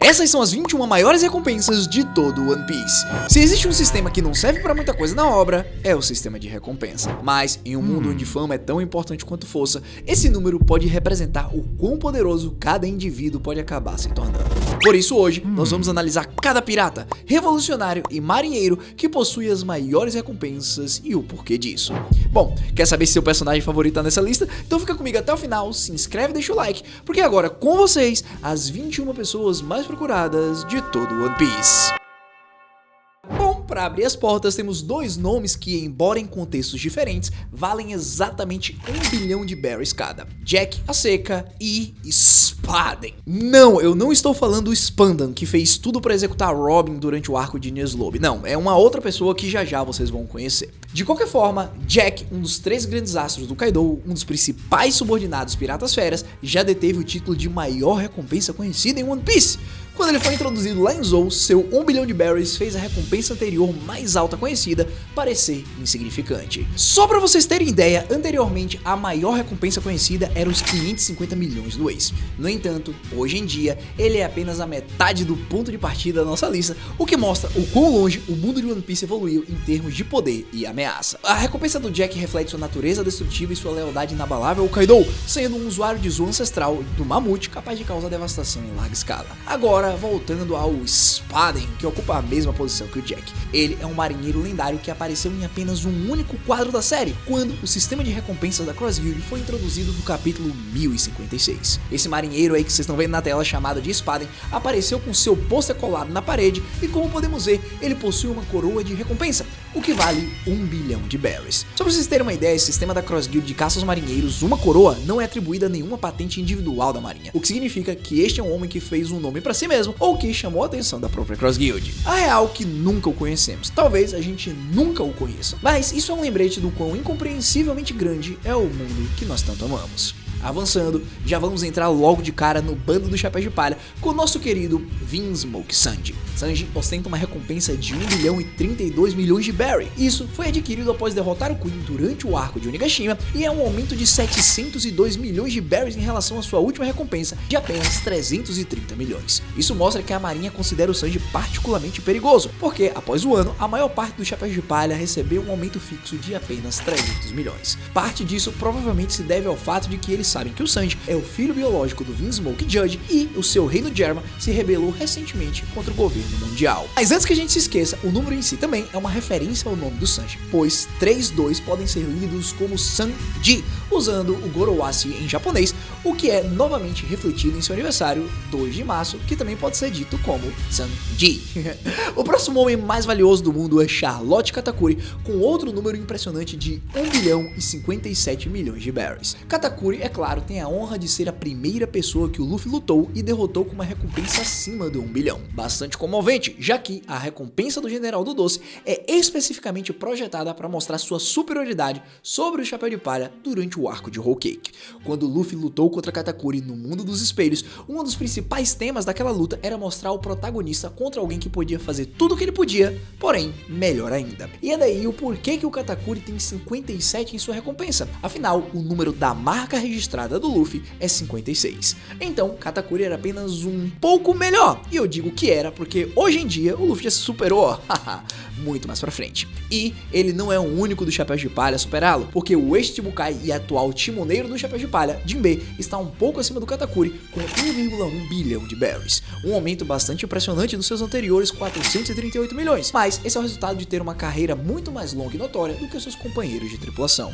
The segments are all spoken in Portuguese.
Essas são as 21 maiores recompensas de todo o One Piece. Se existe um sistema que não serve pra muita coisa na obra, é o sistema de recompensa. Mas, em um mundo onde fama é tão importante quanto força, esse número pode representar o quão poderoso cada indivíduo pode acabar se tornando. Por isso hoje, nós vamos analisar cada pirata, revolucionário e marinheiro que possui as maiores recompensas e o porquê disso. Bom, quer saber se seu personagem favorito tá nessa lista? Então fica comigo até o final, se inscreve e deixa o like, porque agora com vocês, as 21 pessoas mais procuradas de todo o One Piece. Bom, para abrir as portas temos dois nomes que, embora em contextos diferentes, valem exatamente 1 bilhão de berries cada: Jack a Seca e Spaden. Não, eu não estou falando do Spandan, que fez tudo para executar Robin durante o arco de Enies Lobby. Não, é uma outra pessoa que já vocês vão conhecer. De qualquer forma, Jack, um dos 3 grandes astros do Kaido, um dos principais subordinados piratas feras, já deteve o título de maior recompensa conhecida em One Piece. Quando ele foi introduzido lá em Zou, seu 1 bilhão de berries fez a recompensa anterior mais alta conhecida parecer insignificante. Só pra vocês terem ideia, anteriormente a maior recompensa conhecida era os 550 milhões do Ace. No entanto, hoje em dia, ele é apenas a metade do ponto de partida da nossa lista, o que mostra o quão longe o mundo de One Piece evoluiu em termos de poder e ameaça. A recompensa do Jack reflete sua natureza destrutiva e sua lealdade inabalável ao Kaido, sendo um usuário de Zou ancestral do mamute capaz de causar devastação em larga escala. Agora, voltando ao Spaden, que ocupa a mesma posição que o Jack. Ele é um marinheiro lendário que apareceu em apenas um único quadro da série, quando o sistema de recompensas da Cross Guild foi introduzido no capítulo 1056. Esse marinheiro aí que vocês estão vendo na tela, chamado de Spaden, apareceu com seu pôster colado na parede e, como podemos ver, ele possui uma coroa de recompensa, o que vale 1 bilhão de berries. Só pra vocês terem uma ideia, esse sistema da Cross Guild de caça aos marinheiros, uma coroa não é atribuída a nenhuma patente individual da marinha, o que significa que este é um homem que fez um nome pra si mesmo, ou que chamou a atenção da própria Cross Guild. A real que nunca o conhecemos, talvez a gente nunca o conheça, mas isso é um lembrete do quão incompreensivelmente grande é o mundo que nós tanto amamos. Avançando, já vamos entrar logo de cara no bando do Chapéu de Palha com o nosso querido Vinsmoke Sanji. Sanji ostenta uma recompensa de 1 bilhão e 32 milhões de berry. Isso foi adquirido após derrotar o Queen durante o arco de Onigashima e é um aumento de 702 milhões de berries em relação à sua última recompensa de apenas 330 milhões. Isso mostra que a marinha considera o Sanji particularmente perigoso, porque após o ano, a maior parte dos Chapéus de Palha recebeu um aumento fixo de apenas 300 milhões. Parte disso provavelmente se deve ao fato de que eles sabem que o Sanji é o filho biológico do Vinsmoke Judge e o seu reino Germa se rebelou recentemente contra o governo mundial. Mas antes que a gente se esqueça, o número em si também é uma referência ao nome do Sanji, pois 3-2 podem ser lidos como Sanji, usando o Gorowashi em japonês, o que é novamente refletido em seu aniversário, 2 de março, que também pode ser dito como Sanji. O próximo homem mais valioso do mundo é Charlotte Katakuri, com outro número impressionante de 1 bilhão e 57 milhões de berries. Katakuri, é claro, tem a honra de ser a primeira pessoa que o Luffy lutou e derrotou com uma recompensa acima de 1 bilhão. Bastante comovente, já que a recompensa do General do Doce é especificamente projetada para mostrar sua superioridade sobre o Chapéu de Palha durante o arco de Whole Cake. Quando Luffy lutou contra Katakuri no Mundo dos Espelhos, um dos principais temas daquela luta era mostrar o protagonista contra alguém que podia fazer tudo o que ele podia, porém, melhor ainda. E é daí o porquê que o Katakuri tem 57 em sua recompensa. Afinal, o número da marca registrada do Luffy é 56. Então, Katakuri era apenas um pouco melhor. E eu digo que era porque hoje em dia o Luffy já se superou, muito mais pra frente. E ele não é o único do Chapéu de Palha a superá-lo, porque o ex-Chibukai e atual timoneiro do Chapéu de Palha, Jinbe, está um pouco acima do Katakuri com 1,1 bilhão de berries, um aumento bastante impressionante dos seus anteriores 438 milhões, mas esse é o resultado de ter uma carreira muito mais longa e notória do que os seus companheiros de tripulação.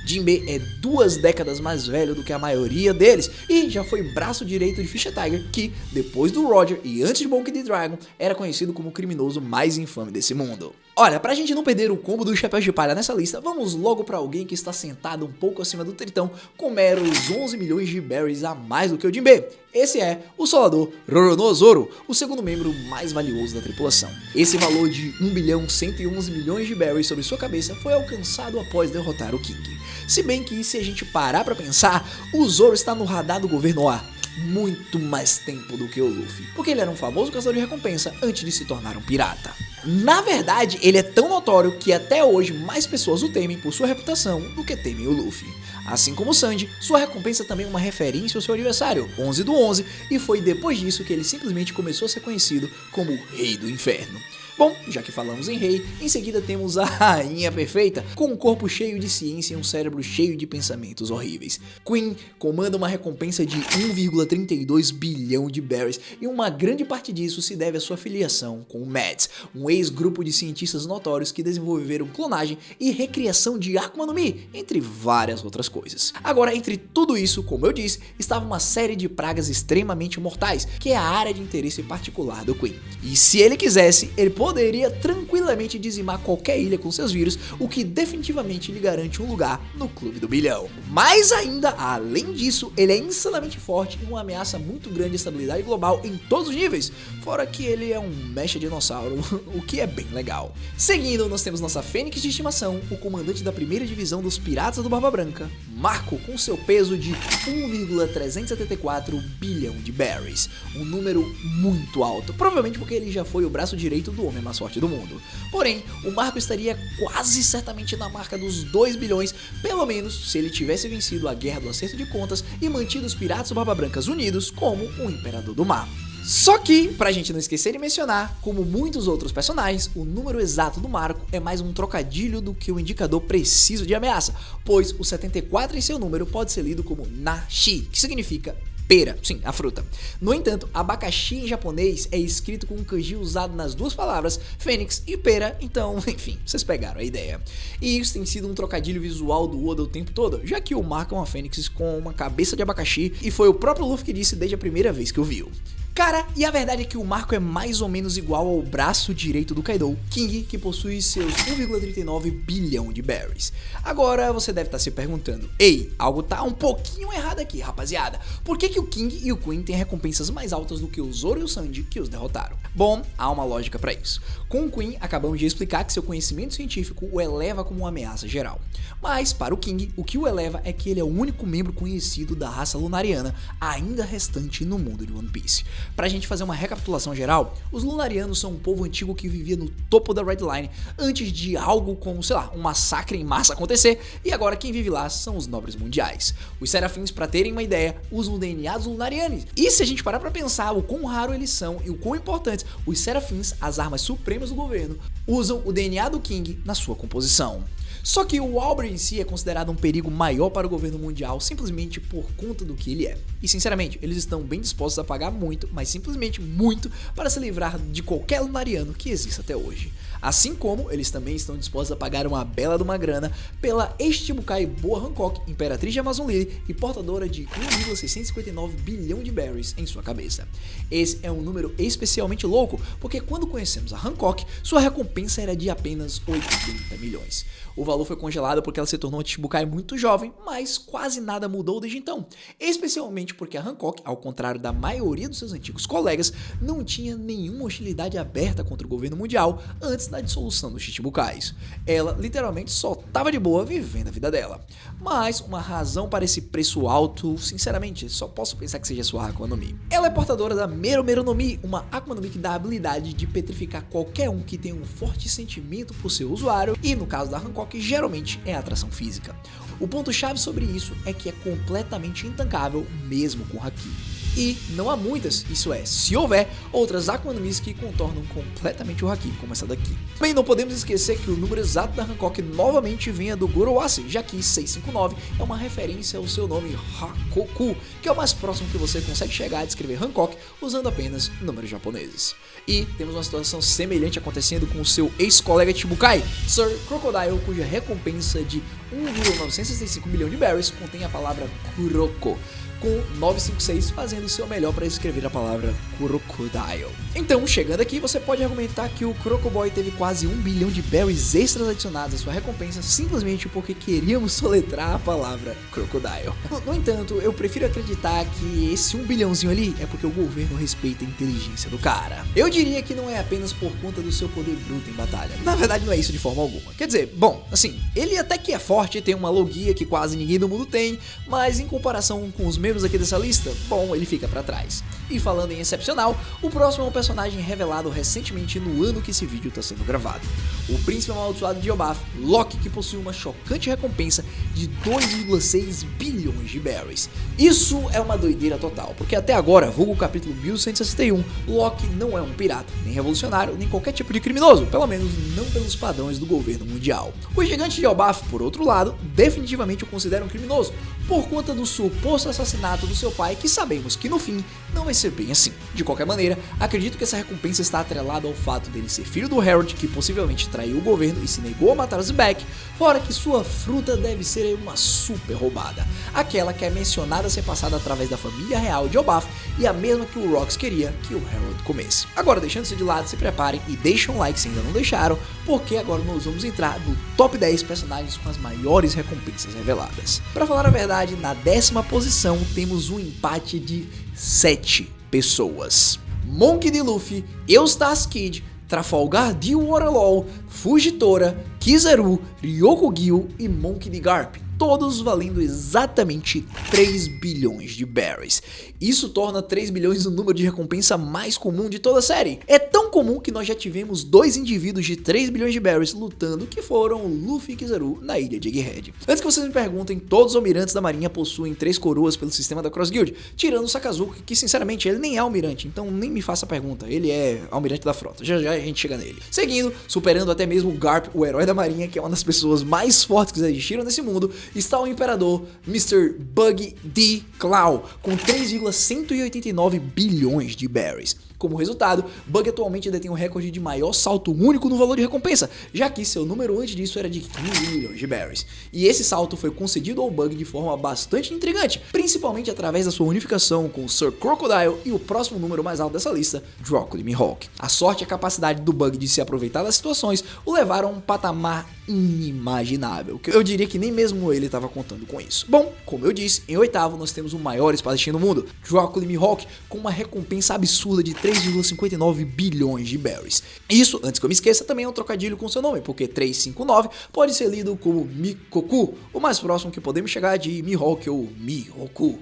Jinbe é 2 décadas mais velho do que a maioria deles e já foi braço direito de Fisher Tiger, que, depois do Roger e antes de Monkey D. Dragon, era conhecido como o criminoso mais infame desse mundo. Olha, pra gente não perder o combo dos Chapéus de Palha nessa lista, vamos logo pra alguém que está sentado um pouco acima do Tritão com meros 11 milhões de berries a mais do que o Jinbe. Esse é o Solador Roronoa-Zoro, o segundo membro mais valioso da tripulação. Esse valor de 1 bilhão 111 milhões de berries sobre sua cabeça foi alcançado após derrotar o King. Se bem que, se a gente parar pra pensar, o Zoro está no radar do governo há muito mais tempo do que o Luffy, porque ele era um famoso caçador de recompensa antes de se tornar um pirata. Na verdade, ele é tão notório que até hoje mais pessoas o temem por sua reputação do que temem o Luffy. Assim como Sanji, sua recompensa também é uma referência ao seu aniversário, 11/11, e foi depois disso que ele simplesmente começou a ser conhecido como o Rei do Inferno. Bom, já que falamos em rei, em seguida temos a rainha perfeita, com um corpo cheio de ciência e um cérebro cheio de pensamentos horríveis. Queen comanda uma recompensa de 1,32 bilhão de berries, e uma grande parte disso se deve à sua filiação com o Mads, um ex-grupo de cientistas notórios que desenvolveram clonagem e recriação de Akuma no Mi, entre várias outras coisas. Agora, entre tudo isso, como eu disse, estava uma série de pragas extremamente mortais, que é a área de interesse particular do Queen. E se ele quisesse, ele poderia tranquilamente dizimar qualquer ilha com seus vírus, o que definitivamente lhe garante um lugar no Clube do Bilhão. Mas ainda, além disso, ele é insanamente forte e uma ameaça muito grande à estabilidade global em todos os níveis, fora que ele é um mecha dinossauro, o que é bem legal. Seguindo, nós temos nossa fênix de estimação, o comandante da primeira divisão dos Piratas do Barba Branca, Marco, com seu peso de 1,374 bilhão de berries, um número muito alto, provavelmente porque ele já foi o braço direito do homem mais forte do mundo. Porém, o Marco estaria quase certamente na marca dos 2 bilhões, pelo menos se ele tivesse vencido a Guerra do Acerto de Contas e mantido os Piratas do Barba Brancas unidos como o Imperador do Mar. Só que, pra gente não esquecer de mencionar, como muitos outros personagens, o número exato do Marco é mais um trocadilho do que o indicador preciso de ameaça, pois o 74 em seu número pode ser lido como Nashi, que significa pera, sim, a fruta. No entanto, abacaxi em japonês é escrito com um kanji usado nas duas palavras fênix e pera, então, enfim, vocês pegaram a ideia. E isso tem sido um trocadilho visual do Oda o tempo todo, já que o Marco é uma fênix com uma cabeça de abacaxi e foi o próprio Luffy que disse desde a primeira vez que o viu. Cara, e a verdade é que o Marco é mais ou menos igual ao braço direito do Kaido, King, que possui seus 1,39 bilhão de berries. Agora você deve estar se perguntando, ei, algo tá um pouquinho errado aqui, rapaziada. Por que o King e o Queen têm recompensas mais altas do que o Zoro e o Sanji que os derrotaram? Bom, há uma lógica para isso. Com o Queen, acabamos de explicar que seu conhecimento científico o eleva como uma ameaça geral. Mas, para o King, o que o eleva é que ele é o único membro conhecido da raça lunariana ainda restante no mundo de One Piece. Pra gente fazer uma recapitulação geral, os lunarianos são um povo antigo que vivia no topo da Red Line antes de algo como, sei lá, um massacre em massa acontecer, e agora quem vive lá são os nobres mundiais. Os Serafins, pra terem uma ideia, usam o DNA dos lunarianos. E se a gente parar pra pensar o quão raro eles são e o quão importantes, os Serafins, as armas supremas do governo, usam o DNA do King na sua composição. Só que o Aubrey em si é considerado um perigo maior para o governo mundial simplesmente por conta do que ele é. E sinceramente, eles estão bem dispostos a pagar muito, mas simplesmente muito, para se livrar de qualquer lunariano que exista até hoje. Assim como eles também estão dispostos a pagar uma bela de uma grana pela ex-Chichibukai Boa Hancock, imperatriz de Amazon Lily e portadora de 1,659 bilhão de berries em sua cabeça. Esse é um número especialmente louco, porque quando conhecemos a Hancock, sua recompensa era de apenas 80 milhões. O valor foi congelado porque ela se tornou uma Chichibukai muito jovem, mas quase nada mudou desde então. Especialmente porque a Hancock, ao contrário da maioria dos seus antigos colegas, não tinha nenhuma hostilidade aberta contra o governo mundial antes da dissolução dos Chichibukais. Ela literalmente só tava de boa vivendo a vida dela. Mas uma razão para esse preço alto, sinceramente, só posso pensar que seja sua Akuma no Mi. Ela é portadora da Mero Mero no Mi, uma Akuma no Mi que dá a habilidade de petrificar qualquer um que tenha um forte sentimento por seu usuário, e no caso da Hancock, geralmente é atração física. O ponto-chave sobre isso é que é completamente intancável mesmo com Haki. E não há muitas, isso é, se houver, outras Akuma no Mis que contornam completamente o Haki, como essa daqui. Também não podemos esquecer que o número exato da Hancock novamente venha do Goroase, já que 659 é uma referência ao seu nome Hakoku, que é o mais próximo que você consegue chegar a descrever Hancock usando apenas números japoneses. E temos uma situação semelhante acontecendo com o seu ex-colega Chichibukai, Sir Crocodile, cuja recompensa de 1,965 bilhão de berries contém a palavra Kuroko, com 956 fazendo o seu melhor para escrever a palavra Crocodile. Então, chegando aqui, você pode argumentar que o Crocoboy teve quase 1 bilhão de berries extras adicionados à sua recompensa simplesmente porque queríamos soletrar a palavra Crocodile. No entanto, eu prefiro acreditar que esse 1 bilhãozinho ali é porque o governo respeita a inteligência do cara. Eu diria que não é apenas por conta do seu poder bruto em batalha. Na verdade, não é isso de forma alguma. Quer dizer, bom, assim, ele até que é forte, tem uma logia que quase ninguém do mundo tem, mas em comparação com os membros aqui dessa lista, bom, ele fica pra trás. E falando em excepcional, o próximo é um personagem revelado recentemente no ano que esse vídeo está sendo gravado. O príncipe amaldiçoado de Elbaf, Loki, que possui uma chocante recompensa de 2,6 bilhões de berries. Isso é uma doideira total, porque até agora, vulgo o capítulo 1161, Loki não é um pirata, nem revolucionário, nem qualquer tipo de criminoso, pelo menos não pelos padrões do governo mundial. O gigante de Elbaf, por outro lado, definitivamente o considera um criminoso, por conta do suposto assassinato do seu pai, que sabemos que no fim não vai ser bem assim. De qualquer maneira, acredito que essa recompensa está atrelada ao fato dele ser filho do Harold, que possivelmente traiu o governo e se negou a matar Zebek, fora que sua fruta deve ser uma super roubada, aquela que é mencionada ser passada através da família real de Elbaf e a mesma que o Rox queria que o Harold comesse. Agora, deixando isso de lado, se preparem e deixem um like se ainda não deixaram, porque agora nós vamos entrar no top 10 personagens com as maiores recompensas reveladas. Para falar a verdade, na 10ª posição temos um empate de 7 pessoas. Monkey D. Luffy, Eustace Kid, Trafalgar D. Waterloo, Fujitora, Kizaru, Ryokugyu e Monkey D. Garp, todos valendo exatamente 3 bilhões de berries. Isso torna 3 bilhões o número de recompensa mais comum de toda a série. É tão comum que nós já tivemos 2 indivíduos de 3 bilhões de berries lutando, que foram Luffy e Kizaru na ilha de Egghead. Antes que vocês me perguntem, todos os almirantes da marinha possuem 3 coroas pelo sistema da Cross Guild, tirando o Sakazuki, que sinceramente ele nem é almirante, então nem me faça pergunta, ele é almirante da frota, já já a gente chega nele. Seguindo, superando até mesmo o Garp, o herói da marinha, que é uma das pessoas mais fortes que existiram nesse mundo, está o imperador Mr. Buggy D. Claw, com 3,189 bilhões de berries. Como resultado, Bug atualmente detém o recorde de maior salto único no valor de recompensa, já que seu número antes disso era de 15 milhões de berries. E esse salto foi concedido ao Bug de forma bastante intrigante, principalmente através da sua unificação com Sir Crocodile e o próximo número mais alto dessa lista, Broccoli Mihawk. A sorte e a capacidade do Bug de se aproveitar das situações o levaram a um patamar inimaginável, que eu diria que nem mesmo ele estava contando com isso. Bom, como eu disse, em oitavo nós temos o maior espadachim do mundo, Broccoli Mihawk, com uma recompensa absurda de 3,59 bilhões de berries. Isso, antes que eu me esqueça, também é um trocadilho com seu nome, porque 359 pode ser lido como Mikoku, o mais próximo que podemos chegar de Mihawk ou Mihoku.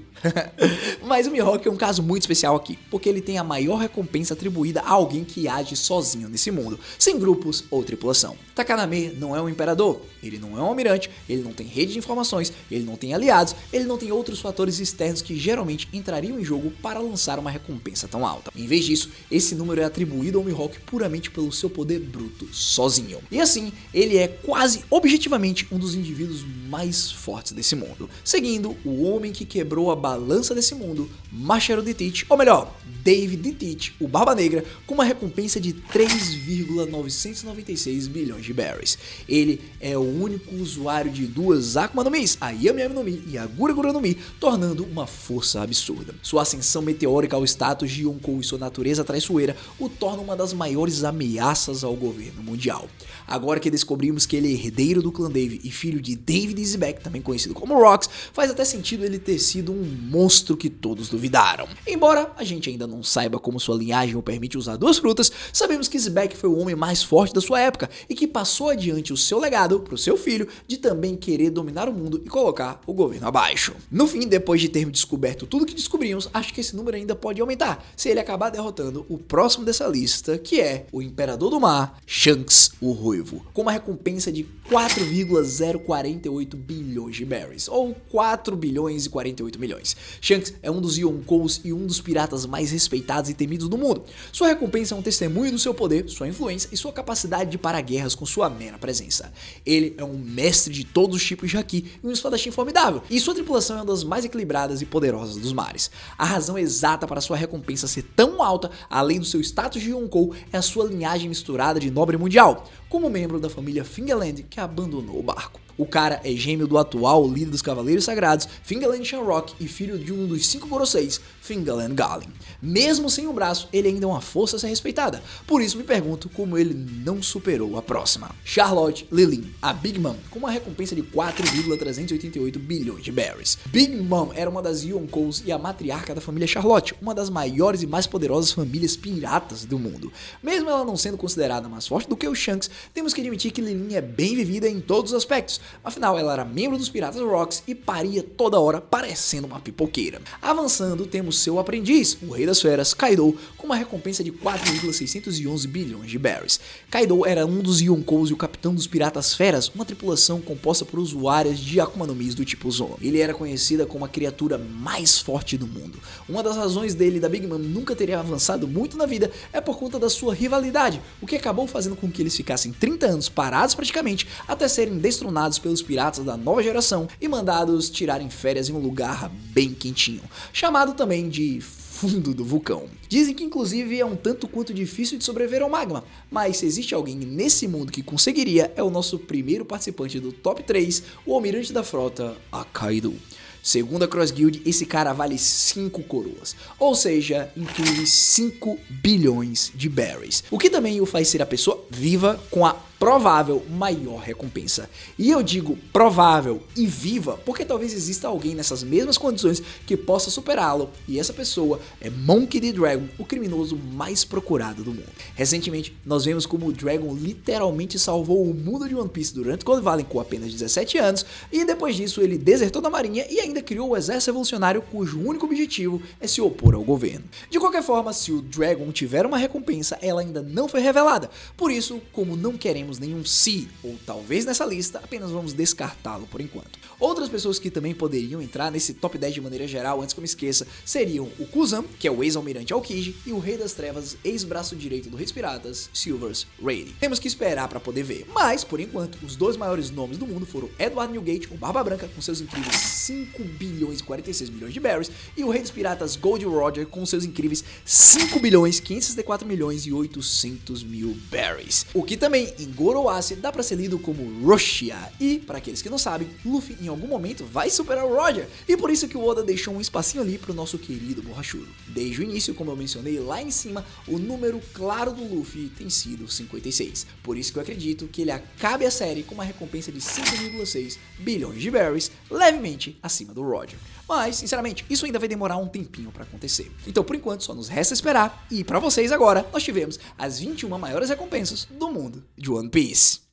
Mas o Mihawk é um caso muito especial aqui, porque ele tem a maior recompensa atribuída a alguém que age sozinho nesse mundo, sem grupos ou tripulação. Takaname não é um imperador, ele não é um almirante, ele não tem rede de informações, ele não tem aliados, ele não tem outros fatores externos que geralmente entrariam em jogo para lançar uma recompensa tão alta. Em vez disso, esse número é atribuído ao Mihawk puramente pelo seu poder bruto, sozinho. E assim, ele é quase objetivamente um dos indivíduos mais fortes desse mundo. Seguindo, o homem que quebrou a balança desse mundo, Mashiro D. Teach, ou melhor, Dave D. Teach, o Barba Negra, com uma recompensa de 3,996 bilhões de berries. Ele é o único usuário de duas Akuma no Mis, a Yami Yami no Mi e a Gura Gura no Mi, tornando uma força absurda. Sua ascensão meteórica ao status de Yonkou e sua natureza traiçoeira o torna uma das maiores ameaças ao governo mundial. Agora que descobrimos que ele é herdeiro do clã Dave e filho de David Zebek, também conhecido como Rox, faz até sentido ele ter sido um monstro que todos duvidaram. Embora a gente ainda não saiba como sua linhagem o permite usar duas frutas, sabemos que Zebek foi o homem mais forte da sua época e que passou adiante o seu legado para o seu filho de também querer dominar o mundo e colocar o governo abaixo. No fim, depois de termos descoberto tudo que descobrimos, acho que esse número ainda pode aumentar se ele acabar derrotando o próximo dessa lista, que é o Imperador do Mar, Shanks o Ruivo, com uma recompensa de 4,048 bilhões de berries, ou 4 bilhões e 48 milhões. Shanks é um dos Yonkous e um dos piratas mais respeitados e temidos do mundo. Sua recompensa é um testemunho do seu poder, sua influência e sua capacidade de parar guerras com sua mera presença. Ele é um mestre de todos os tipos de haki e um espadachim formidável, e sua tripulação é uma das mais equilibradas e poderosas dos mares. A razão exata para sua recompensa ser tão alta, além do seu status de Yonkou, é a sua linhagem misturada de nobre mundial, como membro da família Fingerland que abandonou o barco. O cara é gêmeo do atual líder dos Cavaleiros Sagrados, Fingerland Shamrock, e filho de um dos 5 Goroseis, Fingerland Galen. Mesmo sem um braço, ele ainda é uma força a ser respeitada. Por isso me pergunto como ele não superou a próxima. Charlotte Lilin, a Big Mom, com uma recompensa de 4,388 bilhões de berries. Big Mom era uma das Yonkous e a matriarca da família Charlotte, uma das maiores e mais poderosas famílias piratas do mundo. Mesmo ela não sendo considerada mais forte do que o Shanks, temos que admitir que Lilin é bem vivida em todos os aspectos, Afinal, ela era membro dos Piratas Rocks e paria toda hora parecendo uma pipoqueira. Avançando, temos seu aprendiz, o Rei das Feras, Kaido, com uma recompensa de 4,611 bilhões de berries. Kaido era um dos Yonkous e o capitão dos Piratas Feras, uma tripulação composta por usuários de Akuma no Mis do tipo Zono. Ele era conhecida como a criatura mais forte do mundo. Uma das razões dele e da Big Mom nunca terem avançado muito na vida é por conta da sua rivalidade, o que acabou fazendo com que eles ficassem 30 anos parados praticamente até serem destronados pelos piratas da nova geração e mandados tirarem férias em um lugar bem quentinho, chamado também de fundo do vulcão. Dizem que inclusive é um tanto quanto difícil de sobreviver ao magma, mas se existe alguém nesse mundo que conseguiria, é o nosso primeiro participante do top 3, o almirante da frota, a Kaido. Segundo a Cross Guild, esse cara vale 5 coroas, ou seja, incríveis 5 bilhões de berries, o que também o faz ser a pessoa viva com a provável maior recompensa. E eu digo provável e viva porque talvez exista alguém nessas mesmas condições que possa superá-lo, e essa pessoa é Monkey D. Dragon, o criminoso mais procurado do mundo. Recentemente, nós vemos como o Dragon literalmente salvou o mundo de One Piece durante Gold Valley com apenas 17 anos, e depois disso ele desertou da marinha e ainda criou o exército revolucionário cujo único objetivo é se opor ao governo. De qualquer forma, se o Dragon tiver uma recompensa, ela ainda não foi revelada, por isso, como não queremos nenhum se ou talvez nessa lista, apenas vamos descartá-lo por enquanto. Outras pessoas que também poderiam entrar nesse top 10 de maneira geral, antes que eu me esqueça, seriam o Kuzan, que é o ex-almirante Aokiji, e o Rei das Trevas, ex-braço direito do Reis Piratas, Silvers Rayleigh. Temos que esperar para poder ver, mas por enquanto, os dois maiores nomes do mundo foram Edward Newgate, o Barba Branca, com seus incríveis 5 bilhões e 46 milhões de berries, e o Rei dos Piratas Gold Roger, com seus incríveis 5 bilhões 564 milhões e 800 mil berries. O que também em Goro Ace dá pra ser lido como Roshia, e, para aqueles que não sabem, Luffy em algum momento vai superar o Roger, e por isso que o Oda deixou um espacinho ali pro nosso querido borrachudo. Desde o início, como eu mencionei lá em cima, o número claro do Luffy tem sido 56, por isso que eu acredito que ele acabe a série com uma recompensa de 5,6 bilhões de berries, levemente acima do Roger. Mas, sinceramente, isso ainda vai demorar um tempinho pra acontecer. Então, por enquanto, só nos resta esperar. E pra vocês agora, nós tivemos as 21 maiores recompensas do mundo de One Piece.